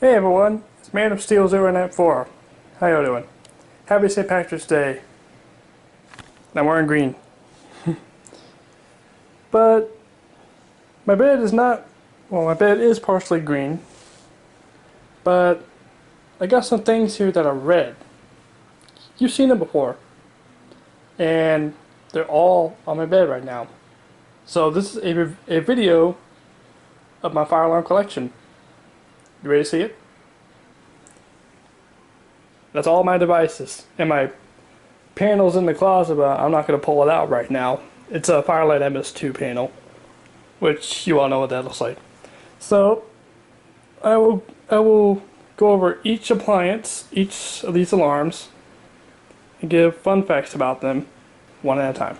Hey everyone, it's Man of Steel 094. How y'all doing? Happy St. Patrick's Day. I'm wearing green. But my bed is not, well, my bed is partially green, but I got some things here that are red. You've seen them before, and they're all on my bed right now. So this is a video of my fire alarm collection. You ready to see it? That's all my devices and my panels in the closet, but I'm not going to pull it out right now. It's a Firelight MS2 panel, which you all know what that looks like. So I will go over each appliance, each of these alarms, and give fun facts about them one at a time.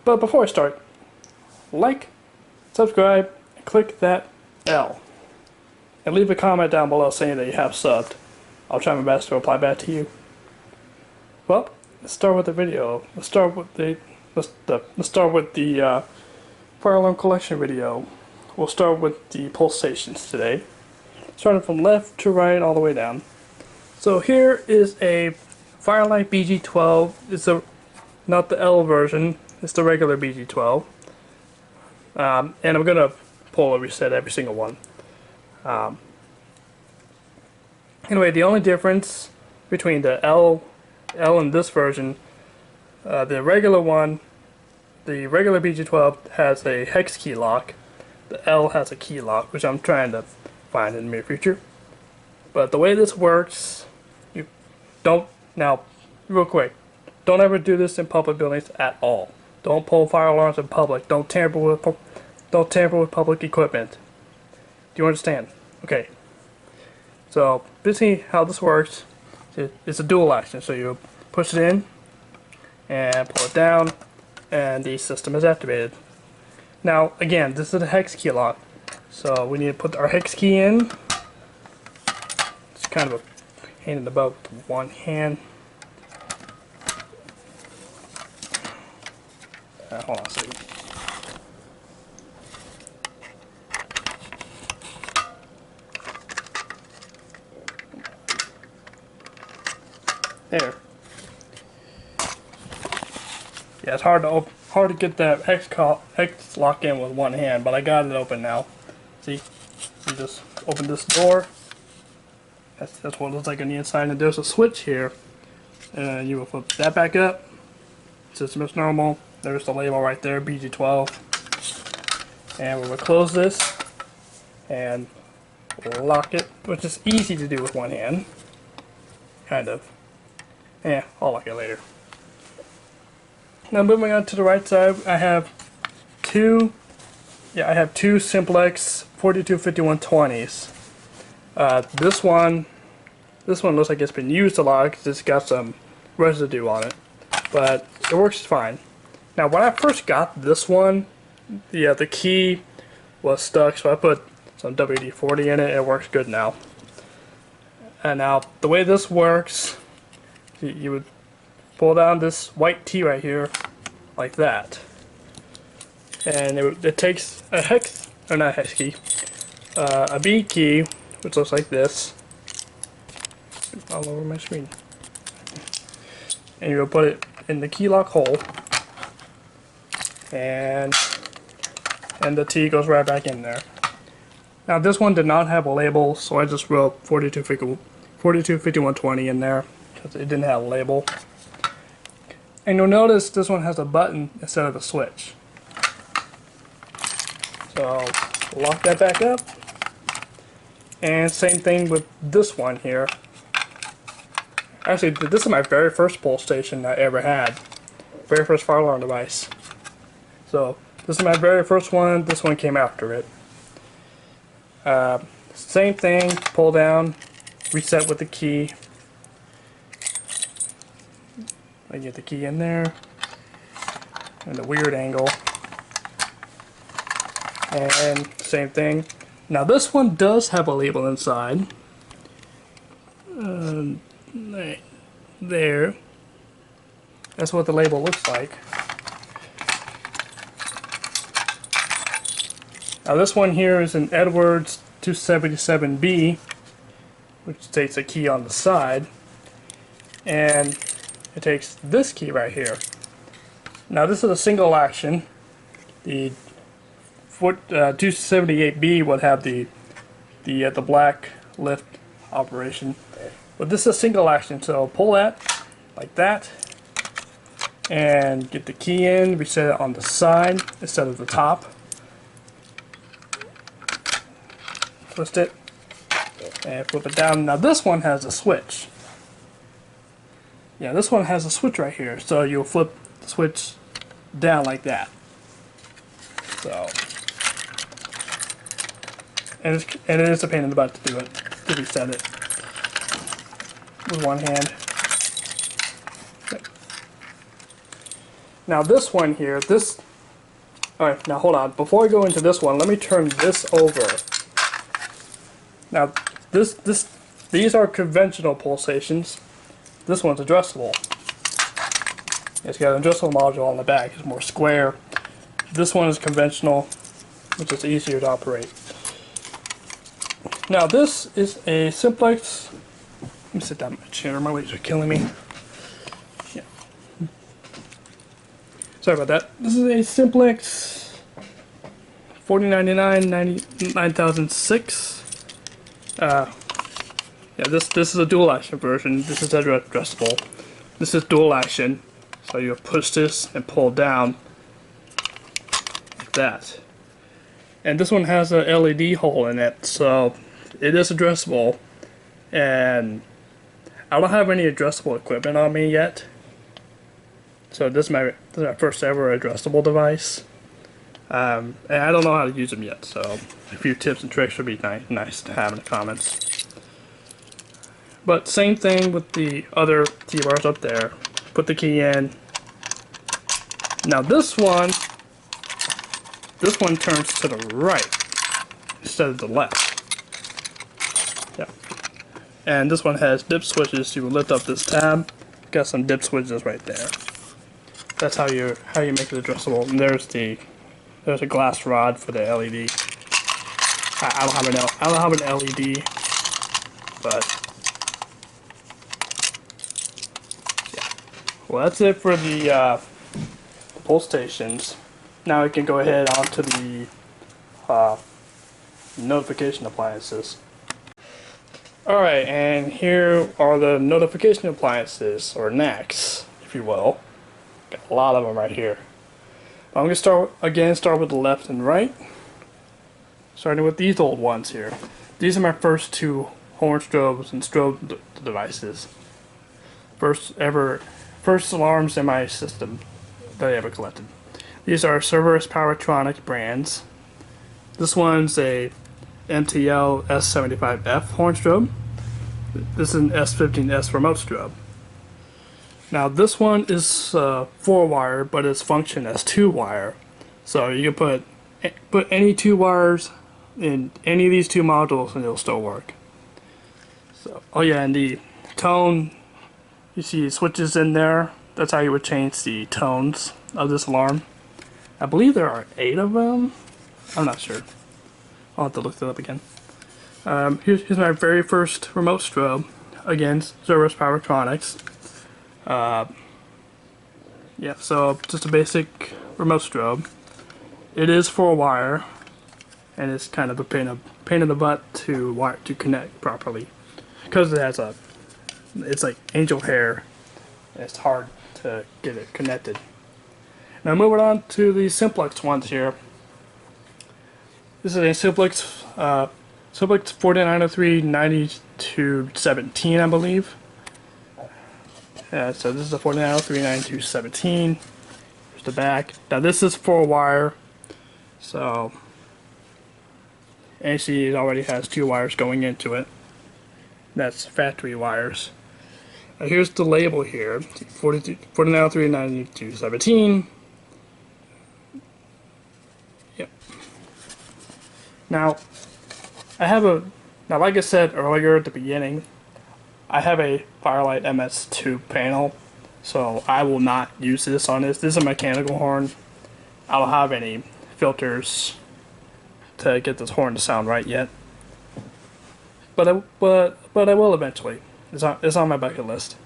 But before I start, like, subscribe, and click that L. And leave a comment down below saying that you have subbed. I'll try my best to reply back to you. Well, let's start with the video. Let's start with the Fire Alarm Collection video. We'll start with the pulse stations today, starting from left to right all the way down. So here is a Firelight BG12. It's not the L version. It's the regular BG12. And I'm gonna pull a reset every single one. Anyway, the only difference between the L and this version, the regular one, the regular BG12 has a hex key lock. The L has a key lock, which I'm trying to find in the near future. But the way this works, you don't, now, real quick, don't ever do this in public buildings at all. Don't pull fire alarms in public. Don't tamper with public equipment. Do you understand? Okay. So basically how this works, it's a dual action. So you push it in and pull it down, and the system is activated. Now again, this is a hex key lock, so we need to put our hex key in. It's kind of a pain in the butt with one hand. Hold on a second. There. Yeah, it's hard to get that hex lock in with one hand, but I got it open now. See, you just open this door. That's what it looks like on the inside, and there's a switch here, and you will flip that back up. System is normal. There's the label right there, BG12, and we will close this and lock it, which is easy to do with one hand, kind of. Yeah, I'll lock it later. Now moving on to the right side, I have two Simplex 425120s. This one looks like it's been used a lot because it's got some residue on it, but it works fine. Now when I first got this one, the key was stuck, so I put some WD-40 in it. It works good now. And now the way this works, you would pull down this white T right here, like that, and it takes a a B key, which looks like this, all over my screen, and you'll put it in the key lock hole, and the T goes right back in there. Now this one did not have a label, so I just wrote 425120 in there because it didn't have a label. And you'll notice this one has a button instead of a switch. So lock that back up. And same thing with this one here. Actually, this is my very first pulse station I ever had. Very first fire alarm device. So this is my very first one. This one came after it. Same thing, pull down, reset with the key. I get the key in there, and a weird angle, and same thing. Now this one does have a label inside. There. That's what the label looks like. Now this one here is an Edwards 277B. which takes a key on the side, and it takes this key right here. Now this is a single action. The 278B would have the black lift operation, but this is a single action. So pull that like that, and get the key in. Reset it on the side instead of the top. Twist it and flip it down. Now this one has a switch. Yeah, this one has a switch right here. So you'll flip the switch down like that. So, and it is a pain in the butt to do it, to reset it with one hand. Okay. Now this one here, alright, now hold on. Before I go into this one, let me turn this over. Now, these are conventional pulsations. This one's adjustable. It's got an adjustable module on the back. It's more square. This one is conventional, which is easier to operate. Now this is a simplex. Let me sit down in my chair. My legs are killing me. Yeah. Sorry about that. This is a simplex 4099 9006. Yeah, this is a dual action version. This is adjustable. This is dual action. So you push this and pull down like that. And this one has a LED hole in it, so it is addressable. And I don't have any addressable equipment on me yet. So this is my first ever addressable device. And I don't know how to use them yet, so a few tips and tricks would be nice to have in the comments. But same thing with the other T-bars up there. Put the key in. Now this one turns to the right instead of the left. Yeah. And this one has dip switches to lift up this tab. Got some dip switches right there. That's how you make it addressable. And there's a glass rod for the LED. I don't have an LED, but yeah. Well, that's it for the pull stations. Now we can go ahead onto the notification appliances. Alright, and here are the notification appliances, or NACs, if you will. Got a lot of them right here. I'm going to start with the left and right. Starting with these old ones here. These are my first two horn strobes and strobe devices. First alarms in my system that I ever collected. These are Cerberus Powertronic brands. This one's a MTL S75F horn strobe. This is an S15S remote strobe. Now this one is 4-wire, but it's functioned as 2-wire. So you can put any 2 wires in any of these 2 modules and it'll still work. So, oh yeah, and the tone, you see switches in there. That's how you would change the tones of this alarm. I believe there are 8 of them. I'm not sure. I'll have to look that up again. Here's my very first remote strobe. Again, Cerberus Powertronics. Yeah, so just a basic remote strobe. It is 4-wire, and it's kind of a pain in the butt to connect properly, because it has it's like angel hair, and it's hard to get it connected. Now moving on to the simplex ones here. This is a simplex 4903-9217, I believe. So this is a 4903-9217. Here's the back. Now this is 4-wire, so AC already has 2 wires going into it. That's factory wires. Now here's the label here, 4903-9217. Yep. Now like I said earlier at the beginning, I have a Firelight MS2 panel, so I will not use this on this. This is a mechanical horn. I don't have any filters to get this horn to sound right yet. But but I will eventually. It's on my bucket list.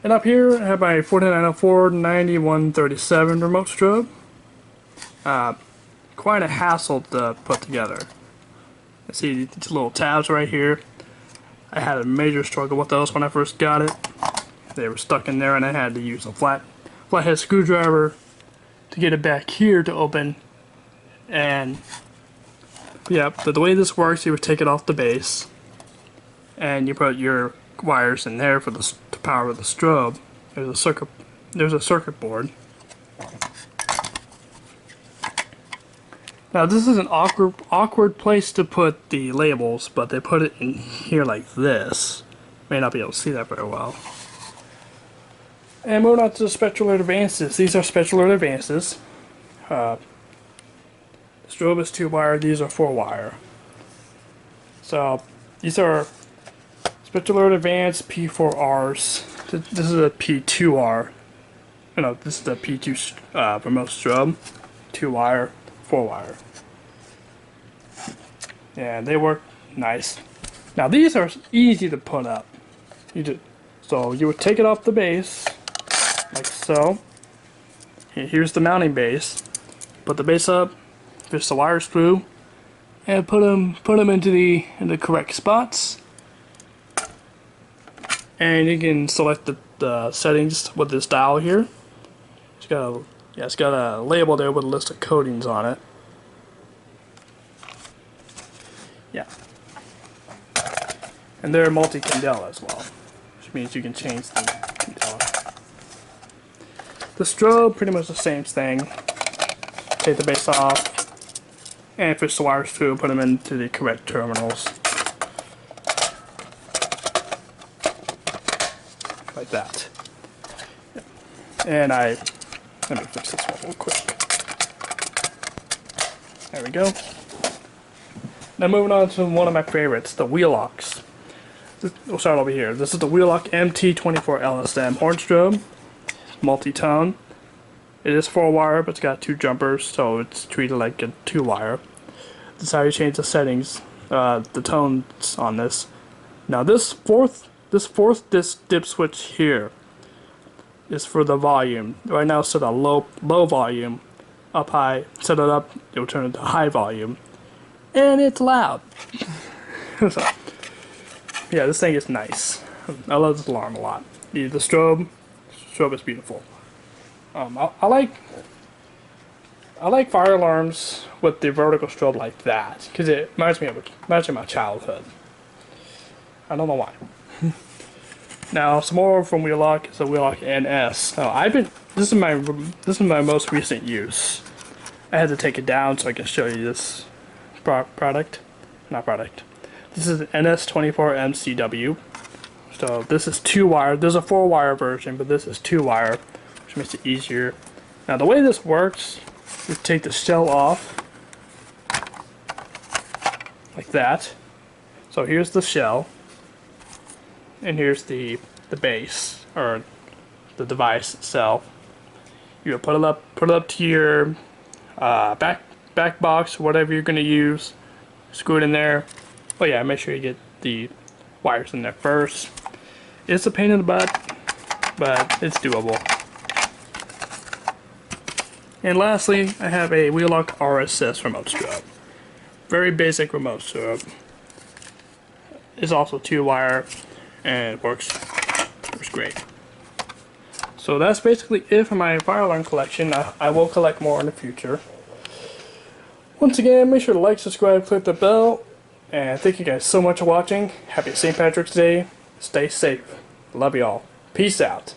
And up here, I have my 4904-9137 remote strobe. Quite a hassle to put together. See these little tabs right here. I had a major struggle with those when I first got it. They were stuck in there and I had to use a flathead screwdriver to get it back here to open. And yeah, but the way this works, you would take it off the base and you put your wires in there for to power the strobe. There's a circuit board. Now this is an awkward place to put the labels, but they put it in here like this. May not be able to see that very well. And moving on to the special alert advances. These are special alert advances. The strobe is 2-wire, these are 4-wire. So these are special alert advance P4Rs. This is a P2R. No, this is the P2 remote strobe. 2-wire. 4-wire. Yeah, they work nice. Now these are easy to put up. So you would take it off the base, like so. Here's the mounting base. Put the base up, fish the wires through, and put them into the correct spots. And you can select the settings with this dial here. It's got a label there with a list of codings on it. Yeah. And they're multi-candela as well, which means you can change the candela. The strobe, pretty much the same thing. Take the base off and fish the wires through and put them into the correct terminals. Like that. And let me fix this one real quick. There we go. Now moving on to one of my favorites, the Wheelox. We'll start over here. This is the Wheelock MT24 LSM horn strobe, multi-tone. It is 4-wire, but it's got 2 jumpers, so it's treated like a 2-wire. This is how you change the settings, the tones on this. Now this fourth dip switch here is for the volume. Right now it's set at low volume, up high. Set it up, it will turn it to high volume, and it's loud. So, yeah, this thing is nice. I love this alarm a lot. The strobe is beautiful. I like fire alarms with the vertical strobe like that because it reminds me of my childhood. I don't know why. Now, some more from Wheelock is the Wheelock NS. Now, this is my most recent use. I had to take it down so I can show you this product. Not product. This is an NS24MCW. So this is 2-wire. There's a 4-wire version, but this is 2-wire, which makes it easier. Now, the way this works is take the shell off like that. So here's the shell. And here's the base, or the device itself. You put it up to your back box, whatever you're gonna use. Screw it in there. Oh yeah, make sure you get the wires in there first. It's a pain in the butt, but it's doable. And lastly, I have a Wheelock RSS remote strobe. Very basic remote strobe. It's also 2-wire. And it works great. So that's basically it for my fire alarm collection. I will collect more in the future. Once again, make sure to like, subscribe, click the bell, and thank you guys so much for watching. Happy St. Patrick's Day. Stay safe. Love y'all. Peace out.